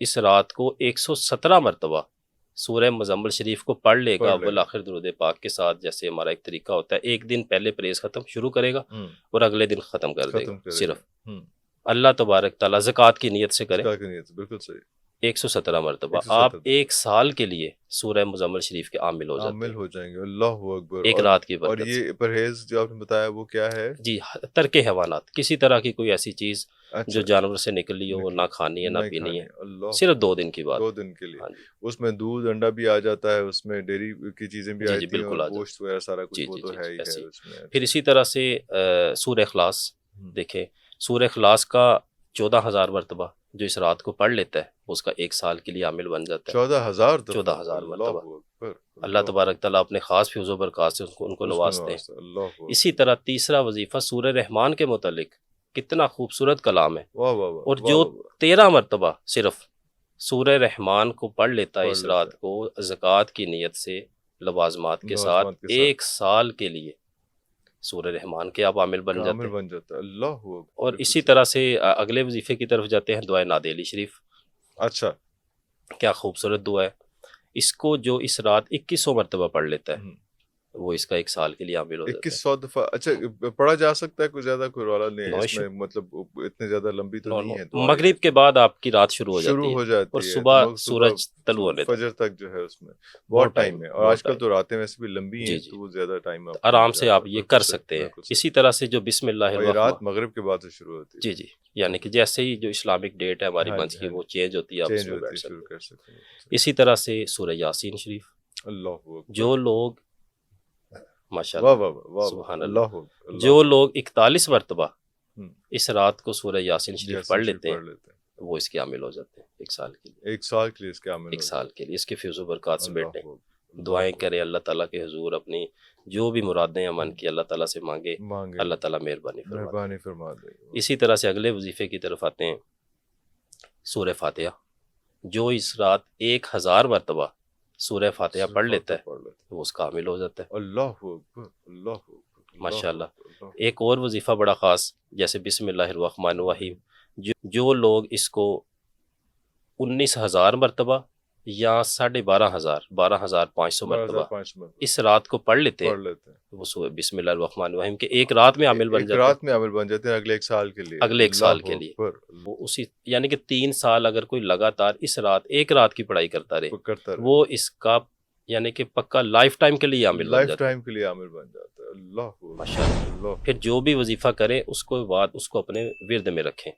اس رات کو 117 مرتبہ سورہ مزمل شریف کو پڑھ لے گا اول آخر درود پاک کے ساتھ، جیسے ہمارا ایک طریقہ ہوتا ہے، ایک دن پہلے پریز ختم شروع کرے گا اور اگلے دن ختم کر دے گا، صرف اللہ تبارک تعالیٰ زکوٰۃ کی نیت سے کرے، بالکل صحیح، 117 مرتبہ آپ ایک سال کے لیے سورہ مزمل شریف کے عامل ہو جاتے ہیں، ہو جائیں گے۔ اللہ اکبر۔ ایک رات کی اور برکت سے۔ یہ پرہیز جو آپ نے بتایا وہ کیا ہے؟ جی، ترک حیوانات، کسی طرح کی کوئی ایسی چیز جو جانور سے نکلی ہو وہ نہ کھانی ہے نہ پینی ہے، صرف 2 دن کی بات، 2 دن کے لیے۔ ہاں جی، اس میں دودھ انڈا بھی آ جاتا ہے، اس میں ڈیری کی چیزیں بھی جی آتی ہیں، بالکل آ گوشت وغیرہ سارا کچھ، وہ تو ہے ہی ہے ایسی۔ اس میں۔ پھر اسی طرح سے سورہ اخلاص دیکھیں، سورہ اخلاص کا 14,000 مرتبہ جو اس رات کو پڑھ لیتا ہے اس کا 1 سال کے لیے عامل بن جاتا ہے۔ 14,000 مرتبہ اللہ تبارک تعالیٰ اپنے خاص حفظ و برکات سے ان کو نوازتے ہیں۔ اسی طرح تیسرا وظیفہ سورہ رحمان کے متعلق، کتنا خوبصورت کلام ہے، اور جو 13 مرتبہ صرف سورہ رحمان کو پڑھ لیتا ہے اس رات کو زکوٰۃ کی نیت سے لوازمات کے ساتھ، 1 سال کے لیے سورہ رحمان کے آپ عامل بن جاتے ہیں۔ اللہ۔ اور اسی طرح سے اگلے وظیفے کی طرف جاتے ہیں، دعائے نادیلی شریف۔ اچھا، کیا خوبصورت دعا ہے، اس کو جو اس رات 2100 مرتبہ پڑھ لیتا ہے وہ اس کا 1 سال کے لیے عامل ہو جاتا ہے۔ 2100 دفعہ؟ اچھا، پڑھا جا سکتا ہے؟ کوئی زیادہ کوئی رولا نہیں ہے اس میں، مطلب اتنے زیادہ لمبی تو نہیں ہے۔ مغرب کے بعد آپ کی رات شروع ہو جاتی ہے اور صبح سورج طلوع ہونے تک، فجر تک جو ہے اس میں بہت ٹائم ہے۔ اور آج کل تو راتیں ویسے بھی لمبی ہیں تو وہ زیادہ ٹائم آرام سے آپ یہ کر سکتے ہیں۔ اسی طرح سے جو بسم اللہ الرحمن، رات مغرب کے بعد سے شروع ہوتی ہے۔ جی جی، یعنی کہ جیسے ہی جو اسلامک ڈیٹ ہے ہماری منتھ کی وہ چینج ہوتی ہے، آپ اس میں بیٹھ سکتے ہیں۔ اسی طرح سے سورہ یاسین شریف، اللہ، جو لوگ ماشاءاللہ سبحان اللہ، جو لوگ 41 مرتبہ اس رات کو سورہ یاسین شریف پڑھ لیتے ہیں وہ اس کے عامل ہو جاتے ہیں 1 سال کے لیے۔ 1 سال کے لیے اس کے عامل، 1 سال کے لیے اس کے فیض و برکات سے بیٹھیں، دعائیں کریں اللہ تعالیٰ کے حضور، اپنی جو بھی مرادیں من کی اللہ تعالیٰ سے مانگے، اللہ تعالیٰ مہربانی فرما دے۔ اسی طرح سے اگلے وظیفے کی طرف آتے ہیں، سورہ فاتحہ، جو اس رات 1000 مرتبہ سورہ فاتحہ پڑھ لیتا ہے وہ اس کا عامل ہو جاتا ہے۔ اللہ اکبر، اللہ ماشاءاللہ۔ ایک اور وظیفہ بڑا خاص، جیسے بسم اللہ الرحمن الرحیم، جو لوگ اس کو 19,000 مرتبہ یا 12,500 مرتبہ اس رات کو پڑھ لیتے ہیں وہ بسم اللہ الرحمن الرحیم کے 1 رات میں عامل بن جاتے ہیں، اگلے 1 سال کے لیے، اگلے 1 سال کے لیے۔ وہ اسی یعنی کہ 3 سال اگر کوئی لگاتار اس رات 1 رات کی پڑھائی کرتا رہے وہ اس کا یعنی کہ پکا لائف ٹائم کے لیے عامل بن جاتا ہے۔ اللہ ماشاءاللہ۔ پھر جو بھی وظیفہ کریں اس کو بعد اس کو اپنے ورد میں رکھیں۔